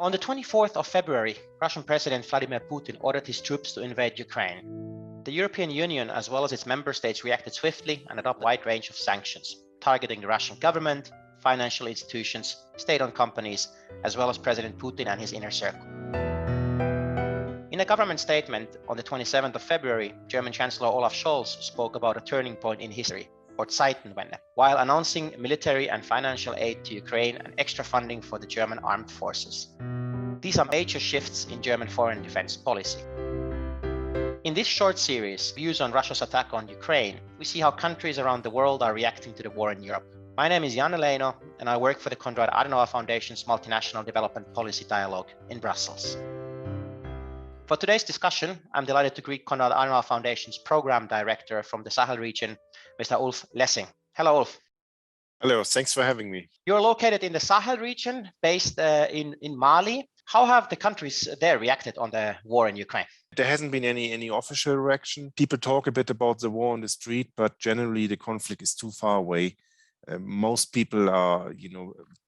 On the 24th of February, Russian President Vladimir Putin ordered his troops to invade Ukraine. The European Union, as well as its member states, reacted swiftly and adopted a wide range of sanctions, targeting the Russian government, financial institutions, state-owned companies, as well as President Putin and his inner circle. In a government statement on the 27th of February, German Chancellor Olaf Scholz spoke about a turning point in history, or Zeitenwende, while announcing military and financial aid to Ukraine and extra funding for the German armed forces. These are major shifts in German foreign defense policy. In this short series, Views on Russia's attack on Ukraine, we see how countries around the world are reacting to the war in Europe. My name is Janne Leino, and I work for the Konrad Adenauer Foundation's Multinational Development Policy Dialogue in Brussels. For today's discussion, I'm delighted to greet Konrad Adenauer Foundation's Program Director from the Sahel region, Mr. Ulf Laessing. Hello, Ulf. Hello, thanks for having me. You're located in the Sahel region, based in Mali. How have the countries there reacted on the war in Ukraine? There hasn't been any official reaction. People talk a bit about the war on the street, but generally the conflict is too far away. Most people are,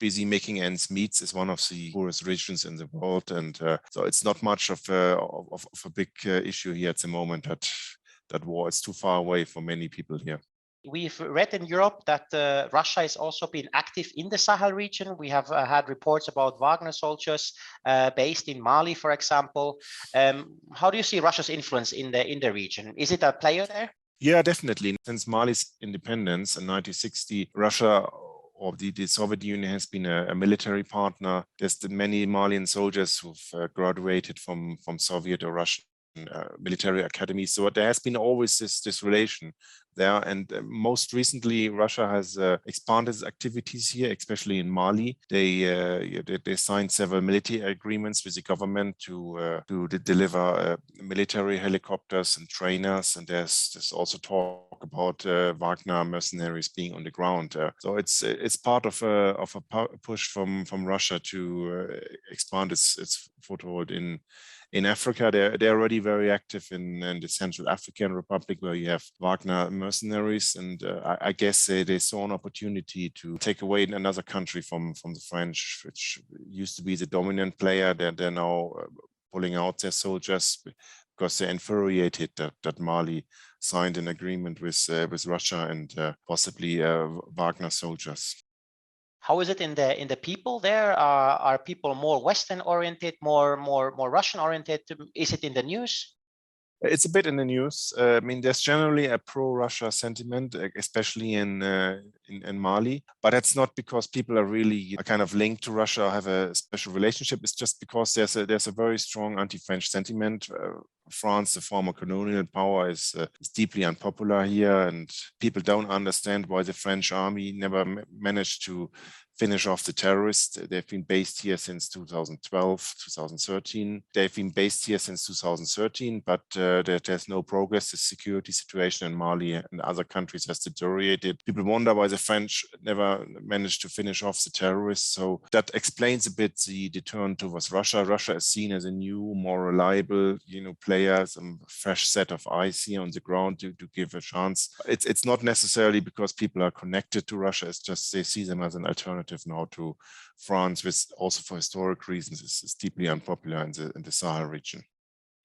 busy making ends meet. It's one of the poorest regions in the world, and so it's not much of a big issue here at the moment. That war is too far away for many people here. We've read in Europe that Russia is also being active in the Sahel region. We have had reports about Wagner soldiers based in Mali, for example. How do you see Russia's influence in the region? Is it a player there? Yeah, definitely. Since Mali's independence in 1960, Russia or the Soviet Union has been a military partner. There's many Malian soldiers who've graduated from Soviet or Russian military academies. So there has been always this relation there. And most recently, Russia has expanded its activities here, especially in Mali. They signed several military agreements with the government to deliver military helicopters and trainers. And there's also talk about Wagner mercenaries being on the ground. So it's part of a push from Russia to expand its foothold in Africa. They're already very active in the Central African Republic, where you have Wagner mercenaries, and I guess they saw an opportunity to take away another country from the French, which used to be the dominant player. They're now pulling out their soldiers because they're infuriated that Mali signed an agreement with Russia and possibly Wagner soldiers. How is it in the people there? Are people more Western oriented, more Russian oriented? Is it in the news? It's a bit in the news. I mean, there's generally a pro-Russia sentiment, especially in Mali, but that's not because people are really kind of linked to Russia or have a special relationship. It's just because there's a very strong anti-French sentiment. France, the former colonial power, is deeply unpopular here, and people don't understand why the French army never managed to finish off the terrorists. They've been based here since 2012, 2013. They've been based here since 2013, but there's no progress. The security situation in Mali and other countries has deteriorated. People wonder why the French never managed to finish off the terrorists. So that explains a bit the turn towards Russia. Russia is seen as a new, more reliable, player, some fresh set of eyes here on the ground to give a chance. It's not necessarily because people are connected to Russia. It's just they see them as an alternative now to France, which also for historic reasons is deeply unpopular in the Sahel region.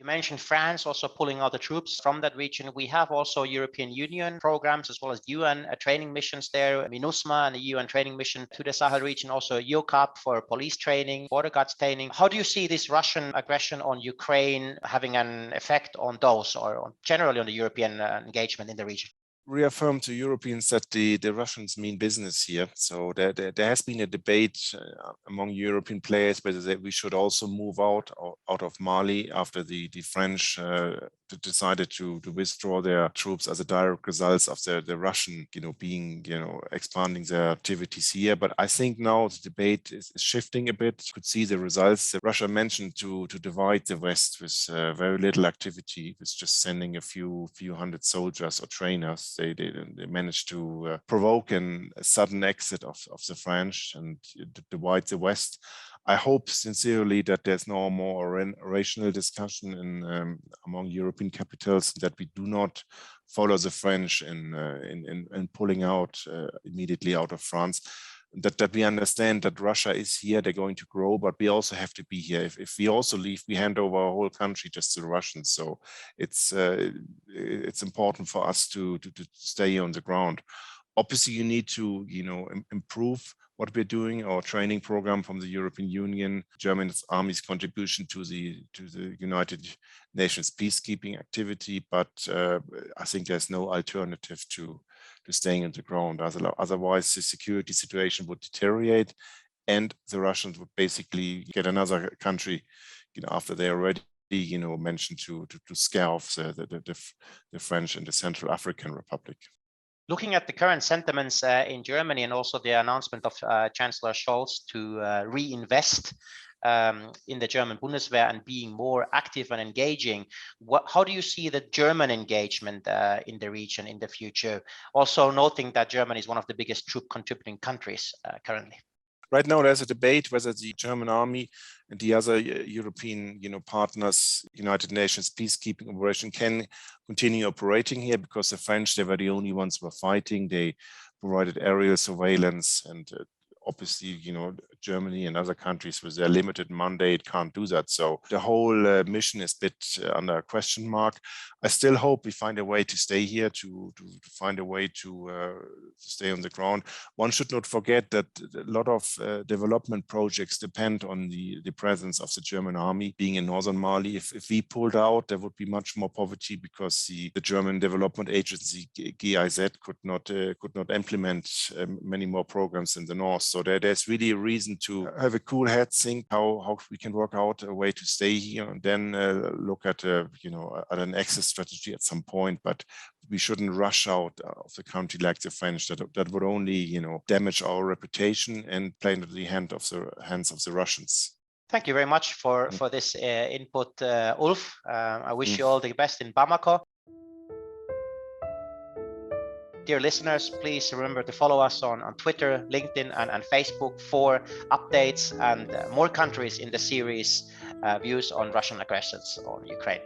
You mentioned France also pulling out the troops from that region. We have also European Union programs as well as UN training missions there, MINUSMA and the UN training mission to the Sahel region, also EUCAP for police training, border guards training. How do you see this Russian aggression on Ukraine having an effect on those, or generally on the European engagement in the region? Reaffirm to Europeans that the Russians mean business here. So there has been a debate among European players whether we should also move out of Mali after the French decided to withdraw their troops as a direct result of the Russian, expanding their activities here. But I think now the debate is shifting a bit. You could see the results. Russia mentioned to divide the West with very little activity, with just sending a few hundred soldiers or trainers. They managed to provoke a sudden exit of the French and divide the West. I hope sincerely that there's no more rational discussion among European capitals, that we do not follow the French in pulling out immediately out of France. that we understand that Russia is here, they're going to grow, but we also have to be here. If we also leave, we hand over our whole country just to the Russians. So it's important for us to stay on the ground. Obviously, you need to, improve what we're doing, our training program from the European Union, German Army's contribution to the United Nations peacekeeping activity. But I think there's no alternative to staying on the ground. Otherwise, the security situation would deteriorate, and the Russians would basically get another country, after they already, mentioned to scare off the French and the Central African Republic. Looking at the current sentiments in Germany and also the announcement of Chancellor Scholz to reinvest in the German Bundeswehr and being more active and engaging, how do you see the German engagement in the region in the future? Also noting that Germany is one of the biggest troop contributing countries currently. Right now, there's a debate whether the German army and the other European, partners, United Nations peacekeeping operation can continue operating here, because the French, they were the only ones who were fighting. They provided aerial surveillance, and obviously, Germany and other countries with their limited mandate can't do that. So the whole mission is a bit under a question mark. I still hope we find a way to stay here, to find a way to stay on the ground. One should not forget that a lot of development projects depend on the presence of the German army being in northern Mali. If we pulled out, there would be much more poverty, because the German development agency GIZ could not implement many more programs in the north. So there's really a reason to have a cool head, think how we can work out a way to stay here, and then look at an exit strategy at some point. But we shouldn't rush out of the country like the French. That would only damage our reputation and play into the hands of the Russians. Thank you very much for this input, Ulf. I wish you all the best in Bamako. Dear listeners, please remember to follow us on Twitter, LinkedIn, and Facebook for updates and more countries in the series Views on Russian Aggressions on Ukraine.